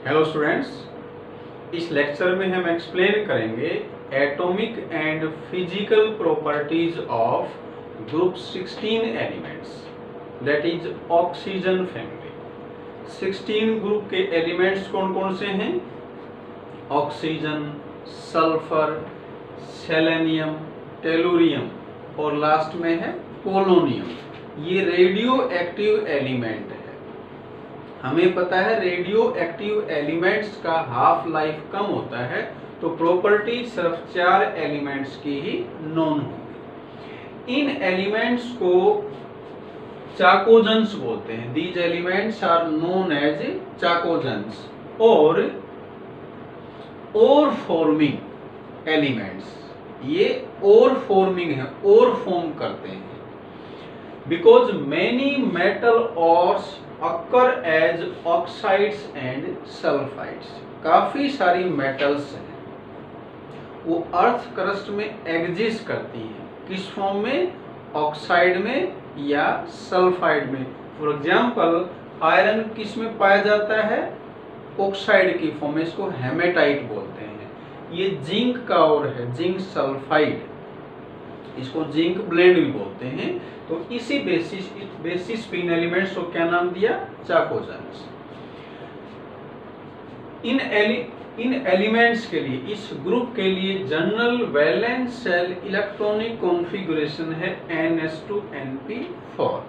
Hello students, इस lecture में हम एक्सप्लेन करेंगे atomic and physical properties of group 16 elements, that is oxygen family. 16 group के elements कौन कौन से हैं? ऑक्सीजन, सल्फर, सेलेनियम, टेलुरियम और लास्ट में है पोलोनियम। ये रेडियो एक्टिव एलिमेंट है। हमें पता है रेडियो एक्टिव एलिमेंट्स का हाफ लाइफ कम होता है, तो प्रॉपर्टी सिर्फ 4 एलिमेंट्स की ही नोन होगी। इन एलिमेंट्स को चाकोजेंस बोलते हैं। These elements are known as chalcogens ore forming elements. ये और फॉर्मिंग है, और फॉर्म करते हैं। Because many metal ores occur as oxides and sulphides. काफी सारी मेटल्स हैं, वो अर्थ क्रस्ट में एग्जिस्ट करती हैं। किस फॉर्म में? ऑक्साइड में या सल्फाइड में। फॉर एग्जाम्पल आयरन किस में पाया जाता है? ऑक्साइड की फॉर्म में। इसको हेमेटाइट बोलते हैं। ये जिंक का और है, जिंक सल्फाइड, इसको जिंक ब्लेंड भी बोलते हैं। तो इसी बेसिस पे इन एलिमेंट्स को क्या नाम दिया? चाकोजेंस। इन एलिमेंट्स के लिए, इस ग्रुप के लिए general valence shell electronic configuration है ns2np4।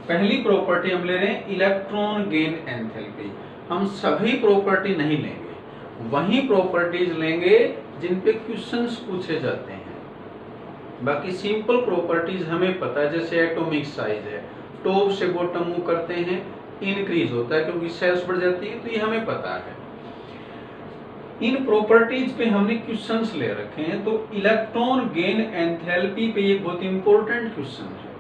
पहली प्रॉपर्टी हम ले रहे हैं इलेक्ट्रॉन गेन एंथैल्पी। हम सभी प्रॉपर्टी नहीं लेंगे, वही प्रॉपर्टीज लेंगे जिन पे क्वेश्चंस पूछे जाते हैं। बाकी सिंपल प्रॉपर्टीज हमें पता है, जैसे एटॉमिक साइज है, टॉप से बॉटम मूव करते हैं इंक्रीज होता है क्योंकि सेल्स बढ़ जाती है, तो ये हमें पता है। इन प्रॉपर्टीज पे हमने क्वेश्चंस ले रखे हैं। तो इलेक्ट्रॉन गेन एंथैल्पी पे ये बहुत इंपॉर्टेंट क्वेश्चन है।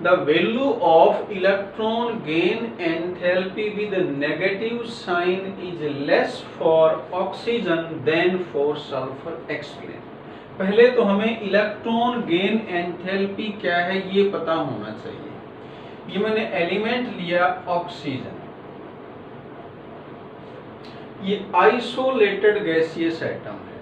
The value of electron gain enthalpy with negative sign is less for oxygen than for sulphur. Explain. पहले तो हमें इलेक्ट्रॉन गेन एंथैल्पी क्या है ये पता होना चाहिए। ये मैंने एलिमेंट लिया ऑक्सीजन, ये आइसोलेटेड गैसियस एटम है।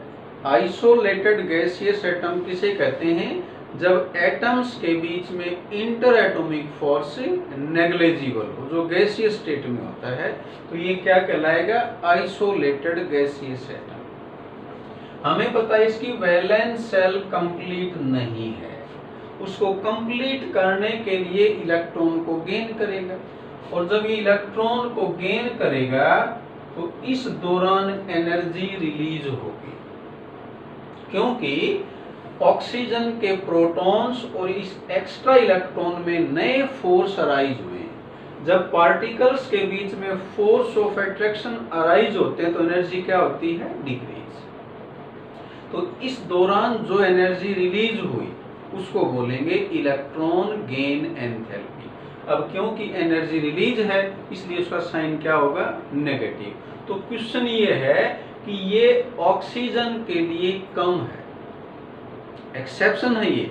आइसोलेटेड गैसियस एटम किसे कहते हैं? जब एटम्स के बीच में इंटर एटॉमिक फोर्स नेग्लिजिबल हो, जो गैसियस स्टेट में होता है, तो ये क्या कहलाएगा? Isolated gaseous atom. हमें पता है इसकी वैलेंस सेल कंप्लीट नहीं है, उसको कंप्लीट करने के लिए इलेक्ट्रॉन को गेन करेगा। और जब ये इलेक्ट्रॉन को गेन करेगा तो इस दौरान एनर्जी रिलीज होगी, क्योंकि ऑक्सीजन के प्रोटॉन्स और इस एक्स्ट्रा इलेक्ट्रॉन में नए फोर्स अराइज हुए। जब पार्टिकल्स के बीच में फोर्स ऑफ अट्रैक्शन अराइज होते हैं तो एनर्जी क्या होती है? डिक्रीज। तो इस दौरान जो एनर्जी रिलीज हुई उसको बोलेंगे इलेक्ट्रॉन गेन एंथैल्पी। अब क्योंकि एनर्जी रिलीज है इसलिए उसका साइन क्या होगा? नेगेटिव। तो क्वेश्चन ये है कि ये ऑक्सीजन के लिए कम है, एक्सेप्शन है ये।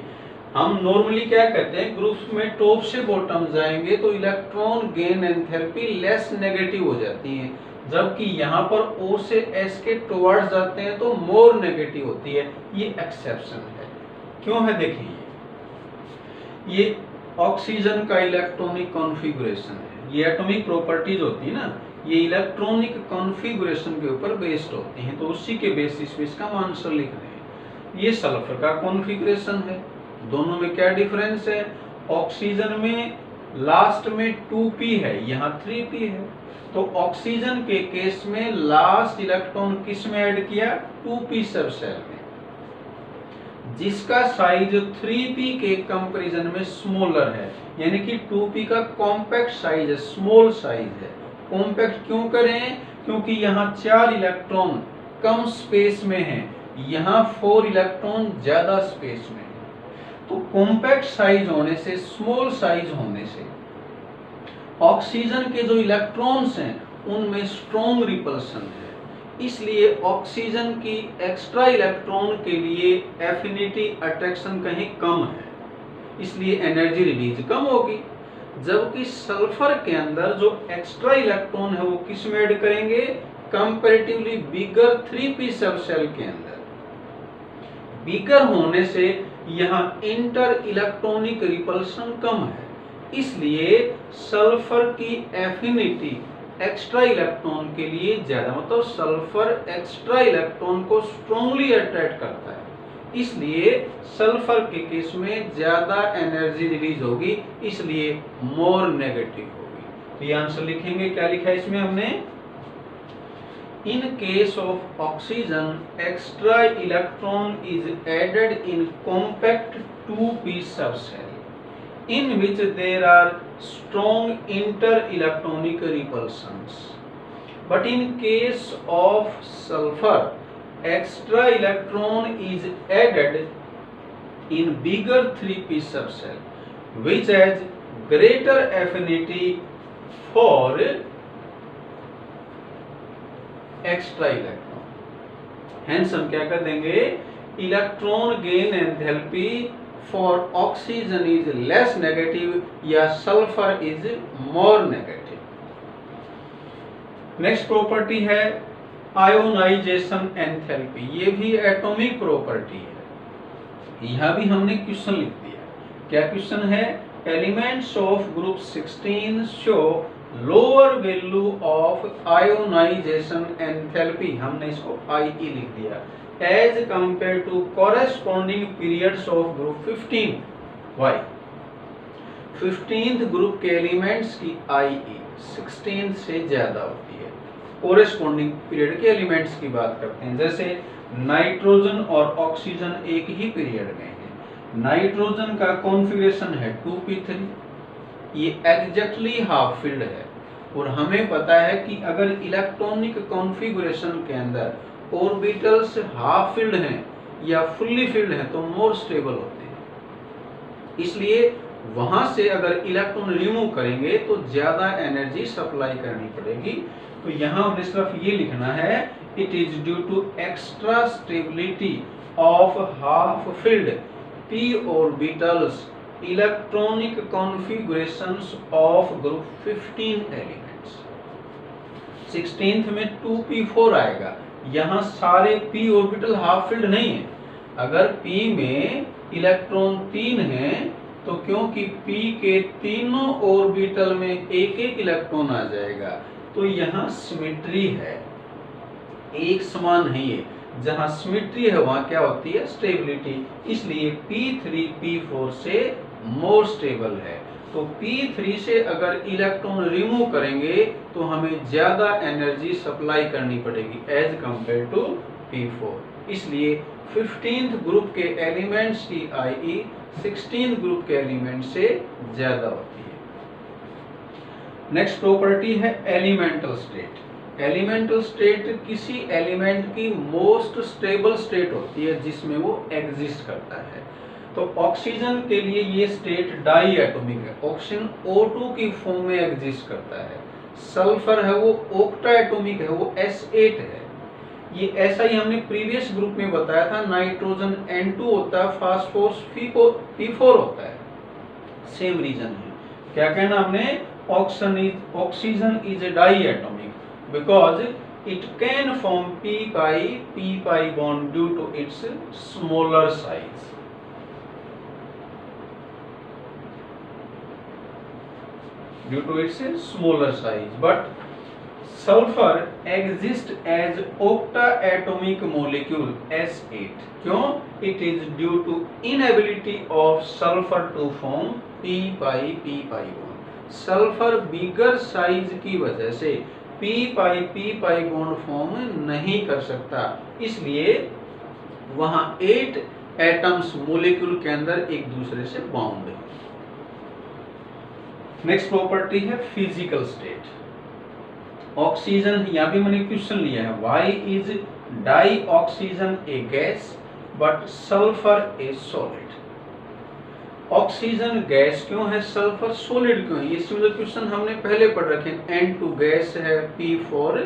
हम नॉर्मली क्या कहते हैं, ग्रुप्स में टॉप से बॉटम जाएंगे तो electron gain enthalpy less negative हो जाती है, जबकि यहाँ पर O से S के टुवर्ड्स जाते हैं तो मोर नेगेटिव होती है। ये एक्सेप्शन है। क्यों है? देखिए, ये ऑक्सीजन का इलेक्ट्रॉनिक कॉन्फ़िगरेशन है। ये एटॉमिक प्रॉपर्टीज होती है ना, ये इलेक्ट्रॉनिक कॉन्फ़िगरेशन के ऊपर बेस्ड होती हैं, तो उसी के बेसिस पे इसका आंसर लिख रहे हैं। ये सल्फर का कॉन्फ़िगरेशन है। दोनों में क्या डिफरेंस है? ऑक्सीजन में लास्ट में 2p है, यहाँ 3p है। तो ऑक्सीजन के केस में लास्ट इलेक्ट्रॉन किस में ऐड किया? 2p सब सेल में, जिसका साइज 3p के कंपैरिजन में स्मॉलर है। यानी कि 2p का कॉम्पैक्ट साइज है, स्मॉल साइज है। कॉम्पैक्ट क्यों करें? क्योंकि यहाँ 4 इलेक्ट्रॉन कम स्पेस में है, यहाँ 4 इलेक्ट्रॉन ज्यादा स्पेस में है। तो कॉम्पैक्ट साइज होने से, स्मॉल साइज होने से ऑक्सीजन के जो इलेक्ट्रॉन्स हैं उनमें स्ट्रॉन्ग रिपल्सन है। इसलिए ऑक्सीजन की एक्स्ट्रा इलेक्ट्रॉन के लिए एफिनिटी अट्रैक्शन कहीं कम है, इसलिए एनर्जी रिलीज कम होगी। जबकि सल्फर के अंदर जो एक्स्ट्रा इलेक्ट्रॉन है वो किस में ऐड करेंगे, कंपैरेटिवली बिगर 3p सब शेल के अंदर। बिगर होने से यहाँ इंटर इलेक्ट्रॉनिक रिपल्शन कम है, इसलिए सल्फर की एफिनिटी एक्स्ट्रा इलेक्ट्रॉन के लिए ज्यादा, मतलब सल्फर एक्स्ट्रा इलेक्ट्रॉन को स्ट्रांगली अट्रैक्ट करता है, इसलिए सल्फर के केस में ज्यादा एनर्जी रिलीज होगी, इसलिए मोर नेगेटिव होगी। तो ये आंसर लिखेंगे, क्या लिखा है इसमें हमने, in case of oxygen extra electron is added in compact 2p subshell in which there are strong inter-electronic repulsions. But in case of sulfur, extra electron is added in bigger 3p subcell, which has greater affinity for extra electron. Hence हम क्या कर देंगे, electron gain enthalpy for oxygen is less negative या sulphur is more negative. Next property है ionisation enthalpy, ये भी atomic property है। यहां भी हमने क्वेश्चन लिख दिया, क्या क्वेश्चन है, elements of group 16 show lower value of ionisation enthalpy, हमने इसको IE लिख दिया, as compared to corresponding periods of group 15. Why? 15th group के एलिमेंट्स की IE 16 से ज्यादा होती है। कोरेस्पॉन्डिंग पीरियड के एलिमेंट्स की बात करते हैं, जैसे नाइट्रोजन और ऑक्सीजन एक ही पीरियड में है। नाइट्रोजन का कॉन्फ़िगरेशन है 2p3, ये एग्जैक्टली हाफ फील्ड है, और हमें पता है कि अगर इलेक्ट्रॉनिक कॉन्फ़िगरेशन के अंदर ऑर्बिटल्स हाफ फील्ड हैं या फुल्ली फील्ड हैं तो मोर स्टेबल होते हैं, इसलिए वहां से अगर इलेक्ट्रॉन रिमूव करेंगे तो ज्यादा एनर्जी सप्लाई करनी पड़ेगी। तो यहां हमें सिर्फ ये लिखना है, it is due to extra stability of half filled p orbitals electronic configurations of group 15 elements. 16th में 2p4 आएगा, यहाँ सारे p ऑर्बिटल हाफ फील्ड नहीं है। अगर p में इलेक्ट्रॉन 3 हैं तो क्योंकि p के तीनों ऑर्बिटल में एक एक इलेक्ट्रॉन आ जाएगा, तो यहाँ सिमेट्री है, एक समान नहीं है। जहाँ सिमेट्री है वहाँ क्या होती है, स्टेबिलिटी, इसलिए p3 p4 से मोर स्टेबल है। तो p3 से अगर इलेक्ट्रॉन रिमूव करेंगे तो हमें ज्यादा एनर्जी सप्लाई करनी पड़ेगी एज कंपेयर टू p4, इसलिए 15th ग्रुप के एलिमेंट्स की IE 16th ग्रुप के एलिमेंट से ज्यादा होती है। नेक्स्ट प्रॉपर्टी है एलिमेंटल स्टेट। एलिमेंटल स्टेट किसी एलिमेंट की मोस्ट स्टेबल स्टेट होती है जिसमें वो एग्जिस्ट करता है। तो ऑक्सीजन के लिए ये स्टेट डाई एटॉमिक है, ऑक्सीजन O2 की फॉर्म में एग्जिस्ट करता है। सल्फर है वो ऑक्टा एटॉमिक है, वो S8 है। ये ऐसा ही हमने प्रीवियस ग्रुप में बताया था, नाइट्रोजन N2 होता है, फास्फोरस P4 होता है, सेम रीजन है। क्या कहना हमने, oxygen is a diatomic because it can form p-pi bond due to its smaller size. Due to its smaller size, but sulfur exists as octaatomic molecule S8. क्यों? It is due to inability of sulfur to form p-pi bond. Sulphur bigger size की वजह से p-pi bond form नहीं कर सकता, इसलिए वहां 8 atoms molecule के अंदर एक दूसरे से बाउंड है। नेक्स्ट प्रॉपर्टी है फिजिकल स्टेट। ऑक्सीजन, यहां भी मैंने क्वेश्चन लिया है, why is dioxygen a gas but sulphur a solid. Oxygen gas क्यों है, सल्फर सॉलिड क्यों है? ये सिमिलर क्वेश्चन हमने पहले पढ़ रखे, N2 गैस है, P4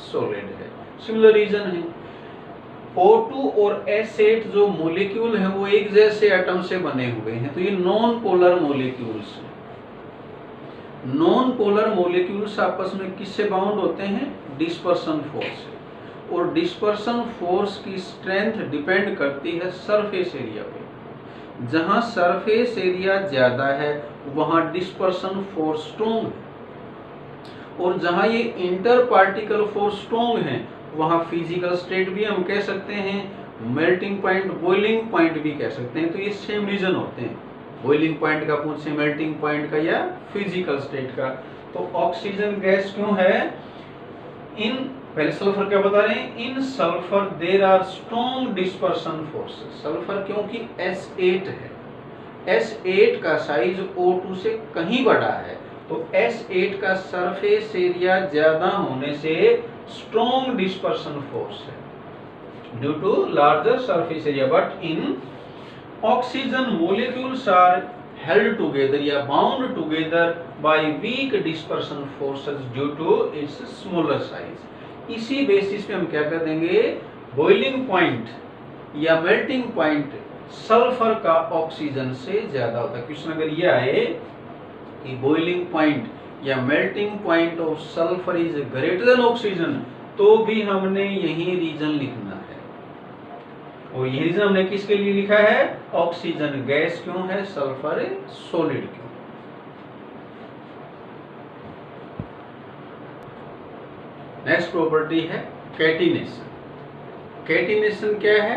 सॉलिड है, सिमिलर रीजन है। O2 और S8 जो मॉलिक्यूल है वो एक जैसे एटम से बने हुए हैं, तो ये नॉन पोलर मॉलिक्यूल्स हैं। नॉन पोलर मॉलिक्यूल्स आपस में किससे बाउंड होते हैं? डिस्पर्सन फोर्स से। और डिस्पर्सन फोर्स की स्ट्रेंथ डिपेंड करती है सरफेस एरिया पे। जहां सरफेस एरिया ज्यादा है वहां डिस्पर्सन फोर्स स्ट्रॉन्ग है, और जहां ये इंटर पार्टिकल फोर्स स्ट्रॉन्ग है वहां फिजिकल स्टेट भी हम कह सकते हैं, मेल्टिंग पॉइंट, बॉइलिंग पॉइंट भी कह सकते हैं। तो ये सेम रीजन होते हैं, बॉइलिंग पॉइंट का पूछे, मेल्टिंग पॉइंट का या फिजिकल स्टेट का। तो ऑक्सीजन गैस क्यों है? इन पहले सल्फर क्या बता रहे हैं? In sulphur there are strong dispersion forces. Sulphur क्योंकि S8 है, S8 का साइज O2 से कहीं बड़ा है, तो S8 का सरफेस एरिया ज्यादा होने से स्ट्रॉन्ग डिस्पर्सन फोर्स है due to larger surface area. But in oxygen molecules are held together या bound together by weak dispersion forces due to its smaller size। इसी बेसिस पे हम क्या कर देंगे? बॉइलिंग पॉइंट या मेल्टिंग पॉइंट सल्फर का ऑक्सीजन से ज्यादा होता है। क्वेश्चन अगर ये आए कि बॉइलिंग पॉइंट या melting point of sulphur is greater than oxygen, तो भी हमने यही रीजन लिखना है। और यही रीजन हमने किसके लिए लिखा है? ऑक्सीजन गैस क्यों है, सल्फर सॉलिड क्यों। नेक्स्ट प्रॉपर्टी है कैटिनेशन। कैटिनेशन क्या है?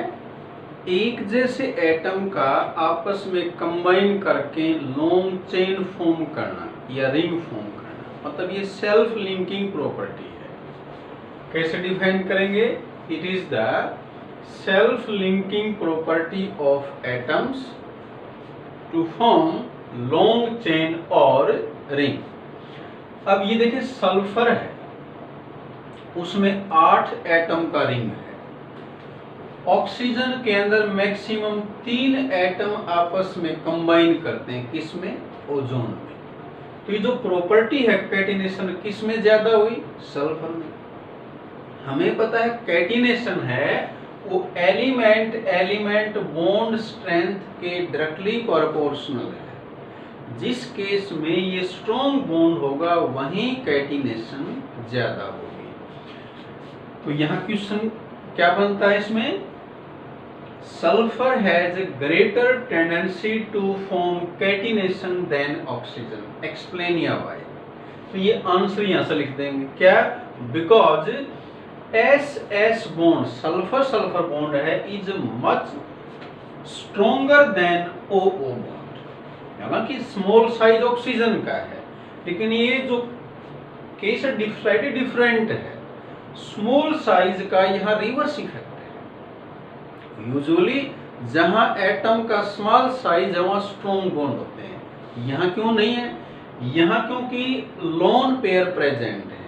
एक जैसे एटम का आपस में कंबाइन करके लॉन्ग चेन फॉर्म करना या रिंग फॉर्म करना, मतलब ये सेल्फ लिंकिंग प्रॉपर्टी है। कैसे डिफाइन करेंगे? It is the self linking property of atoms to form long chain और रिंग। अब ये देखिए सल्फर है, उसमें 8 एटम का रिंग है। ऑक्सीजन के अंदर मैक्सिमम 3 एटम आपस में कंबाइन करते हैं, किसमें? ओजोन में। तो ये जो प्रॉपर्टी है कैटिनेशन, किसमें ज्यादा हुई? सल्फर में। हमें पता है कैटिनेशन है वो एलिमेंट एलिमेंट बॉन्ड स्ट्रेंथ के डायरेक्टली प्रोपोर्शनल है। जिस केस में ये स्ट्रॉन्ग बॉन्ड होगा वहीं कैटिनेशन ज्यादा होगी। तो यहाँ क्वेश्चन क्या बनता है इसमें? Sulphur has a greater tendency to form catenation than oxygen, explain या व्हाई। तो ये आंसर यहाँ से लिख देंगे क्या? Because SS bond, sulphur sulphur bond है, is much stronger than OO bond. हालांकि स्मॉल साइज ऑक्सीजन का है, लेकिन ये जो केस स्लाइटली डिफरेंट है। स्मॉल साइज का यहाँ रिवर्स इफेक्ट है। यूजुअली जहां एटम का स्मॉल साइज है वहां स्ट्रॉन्ग बॉन्ड होते हैं, यहाँ क्यों नहीं है? यहाँ क्योंकि लोन पेयर प्रेजेंट है,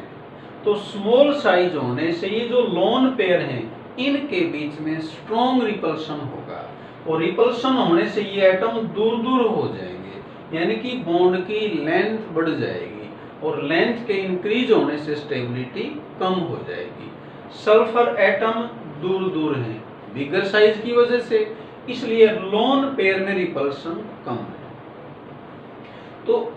तो स्मॉल साइज होने से ये जो लोन पेयर हैं इनके बीच में स्ट्रॉन्ग रिपल्शन होगा, और रिपल्शन होने से ये एटम दूर दूर हो जाएंगे, यानी कि बॉन्ड की लेंथ बढ़ जाएगी, और लेंथ के इंक्रीज होने से स्टेबिलिटी कम हो जाएगी। सल्फर एटम दूर दूर हैं बिगर साइज की वजह से, इसलिए लोन पेयर में रिपल्शन कम है। तो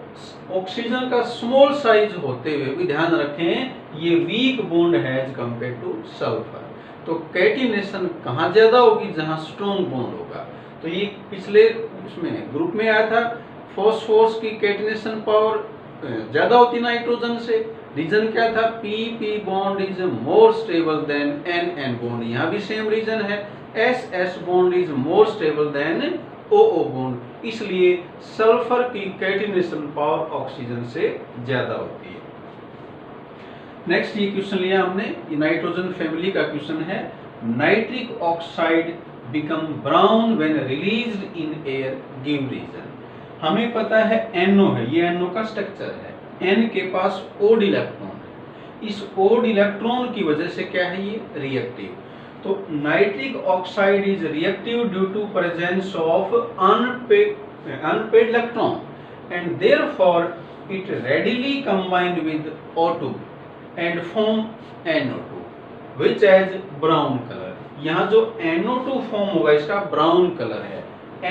ऑक्सीजन का स्मॉल साइज होते हुए भी ध्यान रखें ये वीक बॉन्ड है एज कंपेयर टू सल्फर। तो कैटिनेशन कहाँ ज्यादा होगी? जहां स्ट्रॉन्ग बॉन्ड होगा। तो ये पिछले उसमें ग्रुप में आया था, फॉस्फोरस की कैटिनेशन पावर ज्यादा होती नाइट्रोजन से। रीजन क्या था? PP bond is more stable then NN bond. यहाँ भी सेम रीजन है, SS bond is more stable then OO bond, इसलिए सल्फर की कैटिनेशन पावर ऑक्सीजन से ज्यादा होती है। नेक्स्ट ये क्वेश्चन लिया हमने, ये नाइट्रोजन फैमिली का क्वेश्चन है। Nitric oxide become brown when released in air, give reason. हमें पता है NO है, ये NO का स्ट्रक्चर है, N के पास ओड इलेक्ट्रॉन है, इस ओड इलेक्ट्रॉन की वजह से क्या है? ये रिएक्टिव। तो nitric oxide is reactive due to presence of unpaired electron and therefore it readily combined with O2 and form NO2 which has brown colour. यहाँ जो NO2 फॉर्म होगा इसका ब्राउन कलर है।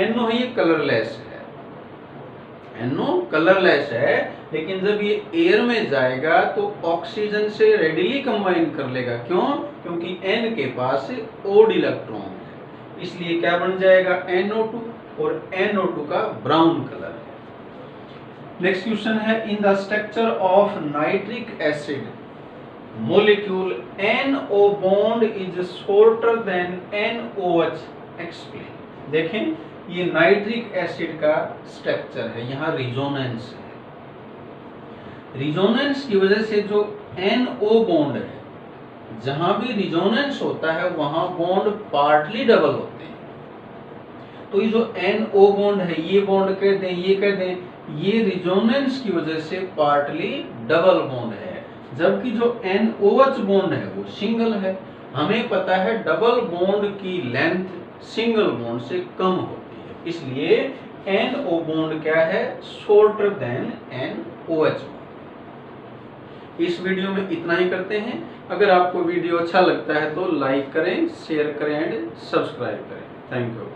NO है ये कलरलेस है, NO colourless है, लेकिन जब ये एयर में जाएगा तो ऑक्सीजन से रेडिली कंबाइन कर लेगा। क्यों? क्योंकि N के पास ओड इलेक्ट्रॉन है, इसलिए क्या बन जाएगा NO2, और NO2 का ब्राउन कलर है। नेक्स्ट क्वेश्चन है, in the structure of nitric acid molecule NO bond is shorter than NOH, explain. देखें, ये नाइट्रिक एसिड का स्ट्रक्चर है, यहाँ रिजोनेंस है। रिजोनेंस की वजह से जो NO बॉन्ड है, जहां भी रिजोनेंस होता है वहां बॉन्ड पार्टली डबल होते हैं। तो ये जो NO बॉन्ड है, ये बॉन्ड कह दें, ये कह दें, ये रिजोनेंस की वजह से पार्टली डबल बॉन्ड है, जबकि जो NOH बॉन्ड है वो सिंगल है। हमें पता है डबल बॉन्ड की लेंथ सिंगल बॉन्ड से कम होती है, इसलिए NO बॉन्ड क्या है, शॉर्टर देन NOH। इस वीडियो में इतना ही करते हैं। अगर आपको वीडियो अच्छा लगता है तो लाइक करें, शेयर करें एंड सब्सक्राइब करें। Thank you.